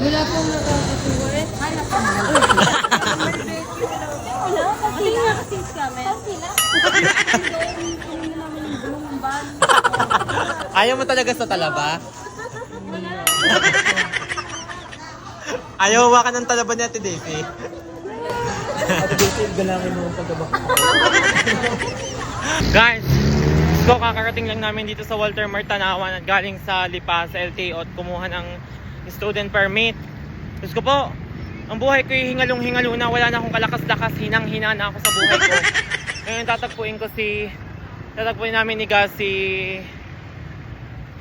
Wala pong nakakasuwa eh. Hanap ko. Wala, kasi nga kasi kami. Sila. Ayaw mo talaga sa talaba? Ayaw ka ng talaba ni Ate Daisy? Ate Daisy, galangin mo ang pagkabak. Guys, so kakarating lang namin dito sa Walter Mart Tanawan at galing sa Lipa sa LTO at kumuha ng student permit. Diyos ko po, ang buhay ko hingalong-hingalo na, wala na akong kalakas-lakas, hinang-hina na ako sa buhay ko. Ngayon tatagpuin namin ni Gas si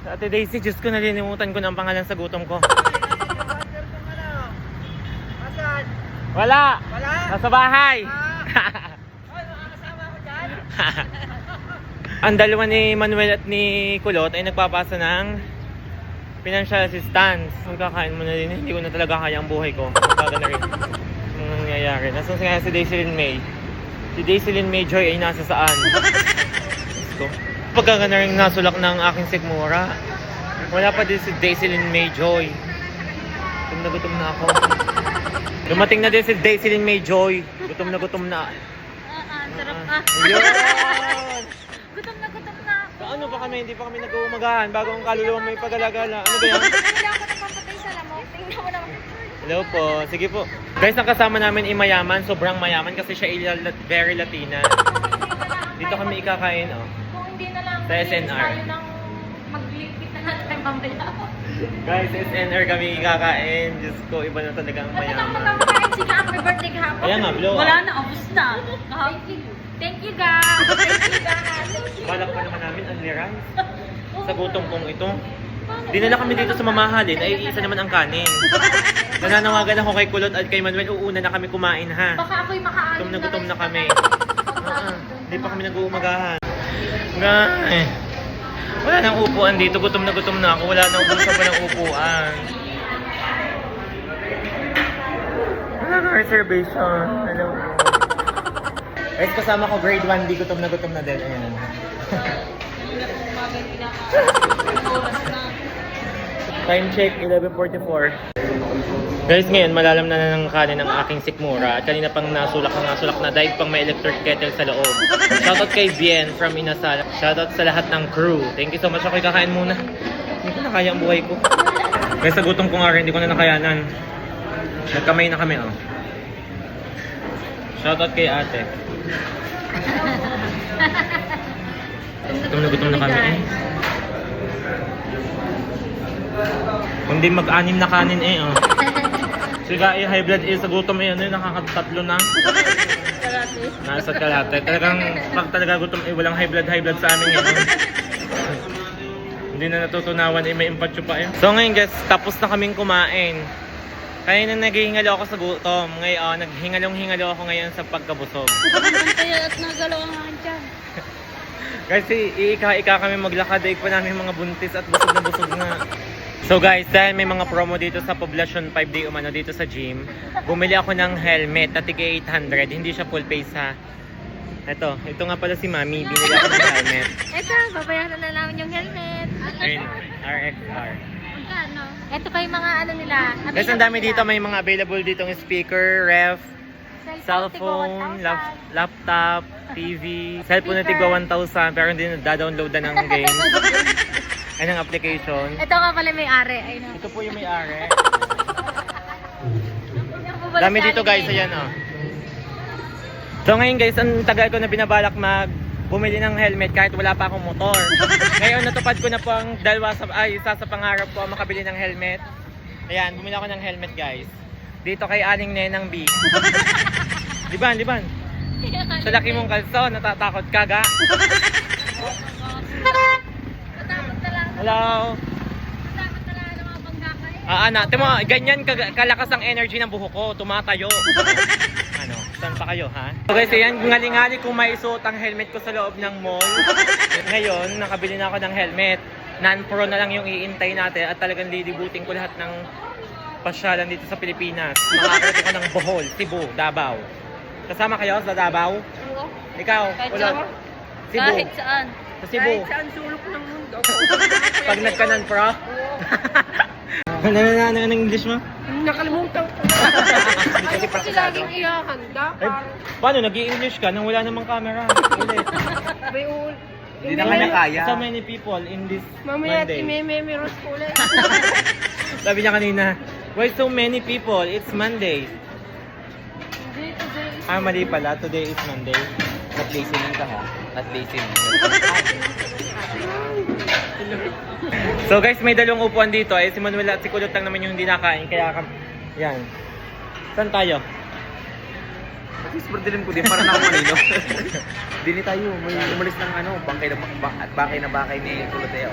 Ate Daisy. Diyos ko, nalilimutan ko ng pangalan sa gutom ko. Wala! Nasa bahay! Ang dalawa ni Manuel at ni Kulot ay nagpapasa ng financial assistance. Magkakain mo na din, hindi ko na talaga kaya ang buhay ko. Magkaga na rin ang nangyayari. Nasaan nga si Daiselyn May? Si Daiselyn May Joy ay nasa saan? Pagkaga na rin nasulak ng aking sigmura. Wala pa din si Daiselyn May Joy. Gutom na ako. Dumating na din si Daiselyn May Joy. Gutom na. Sarap ka. Yun! Gutom na ako. Ano pa kami? Hindi pa kami nag-uumagahan bago ang kaluluwa may pag-alagala. Ano ba yan? Wala ako napapatay sa lamok. Tingnan mo naman. Hello po. Sige po. Guys, ang kasama namin ay mayaman. Sobrang mayaman kasi siya very Latina. Dito kami ikakain, oh. Kung hindi na lang. Sa SNR. Tayo nang magligpit na natin mamaya. Guys, SNR kami ikakain. Diyos ko, iba na talaga ang mayaman. Magkakain. Sige, happy birthday kahapon. Ayan nga, blow Wala up. na, ubus na. Thank you, guys. Thank you, guys. Balak pa naman namin ang liray. Sa gutom kong ito. Dinala kami dito sa mamahalin. Ay, isa naman ang kanin. Nananawagan ako kay Kulot at kay Manuel. Uuna na kami kumain, ha? Baka ako'y makaalim Gutom na kami. Hindi pa kami nag-uumagahan. Guys, wala nang upuan dito. Gutom na ako. Wala nang ubusan pa ng upuan. Wala nang reservation. Hello. Guys, kasama ko grade 1. Di gutom na din. Ayan. Time check, 11:44. Guys, ngayon malalam na ng kanin ng aking sikmura at kanina pang nasulak na dahil pang may electric kettle sa loob. Shoutout kay Bien from Inasal. Shoutout sa lahat ng crew. Thank you so much. Ako'y kakain muna. Hindi ko na kaya ang buhay ko. Guys, sa gutom ko nga rin, hindi ko na nakayanan. Nagkamay na kami, oh. Shoutout kay ate. Gutom na kami, eh. Kundi mag-anim na kanin, eh, oh. Siga, high blood sa gutom ano yun, nakakatatlo na. Nasa kalate. Talagang, pag talaga gutom walang high blood sa amin ngayon. Hindi na natutunawan, may impatyo pa yun. So ngayon guys, tapos na kaming kumain. Kanina naghihingalo ako sa gutom. Ngayon, naghingalong-hingalo ako ngayon sa pagkabusog. Kaya at nagalaw ang akin dyan. Kasi iika-ika kami maglakad, daig pa namin mga buntis at busog na. So guys, dahil may mga promo dito sa Poblacion 5-day umano dito sa gym, bumili ako ng helmet at tiga 800. Hindi siya full face, ha. Ito nga pala si Mami, binili ako ng helmet. Ito, babayaran na namin yung helmet. Ayun, RXR. Magkano? Ito pa yung mga ano nila. Guys, ang dami dito, may mga available ditong speaker, ref, cellphone, laptop, TV. Cellphone na tigwa 1,000 pero hindi na-download na ng game. Ay, ng application. Ito nga pala may-ari. Ayun. Ito po yung may-ari. Dami dito guys, ayan, oh. So ngayon guys, ang tagal ko na binabalak bumili ng helmet kahit wala pa akong motor. Ngayon natupad ko na po ang isa sa pangarap ko, makabili ng helmet. Ayan, bumili ako ng helmet guys. Dito kay Aling Nenang B. Liban. Sa laki mong kalso, natatakot ka ga? Natakot na lang. Hello? Natakot na lang ng mga bangga ka eh. Timo, ganyan kalakas ang energy ng buhok ko, tumatayo. Ano, saan pa kayo, ha? So guys, ayan, ngali-ngali kung maisuot ang helmet ko sa loob ng mall. Ngayon, nakabili na ako ng helmet. Non-pro na lang yung iintay natin at talagang lilibutin ko lahat ng pasyalan dito sa Pilipinas. Makakarating ko ng Bohol, Cebu, Davao. Kasama kayo sa Davao? Oo. Ikaw? Kahit Wala. saan. Cebu. Kahit saan. Sa Cebu. Kahit saan sulok ng mundo. Pag nagka-non-pro? Ano ng English mo? Nakalimutan ko. Ano kasi laging ihahanda? Eh, paano? Nag-i-English ka nang wala namang camera? Ulit. May ul... Hindi naman niya kaya. So many people in this Mamaya Monday. memeros ko ulit. Sabi niya kanina, why so many people? It's Monday. Hindi, today is... Mali pala. Today is Monday. At listening ka ha. At listening. So guys, may dalawang upuan dito. Eh, si Manuel at si Kulot lang naman yung hindi nakain. Kaya, yan. Saan tayo? At least dilim ko din para na ako manino. Dili tayo. May umalis ng bangkay na bakay ni Kuloteo.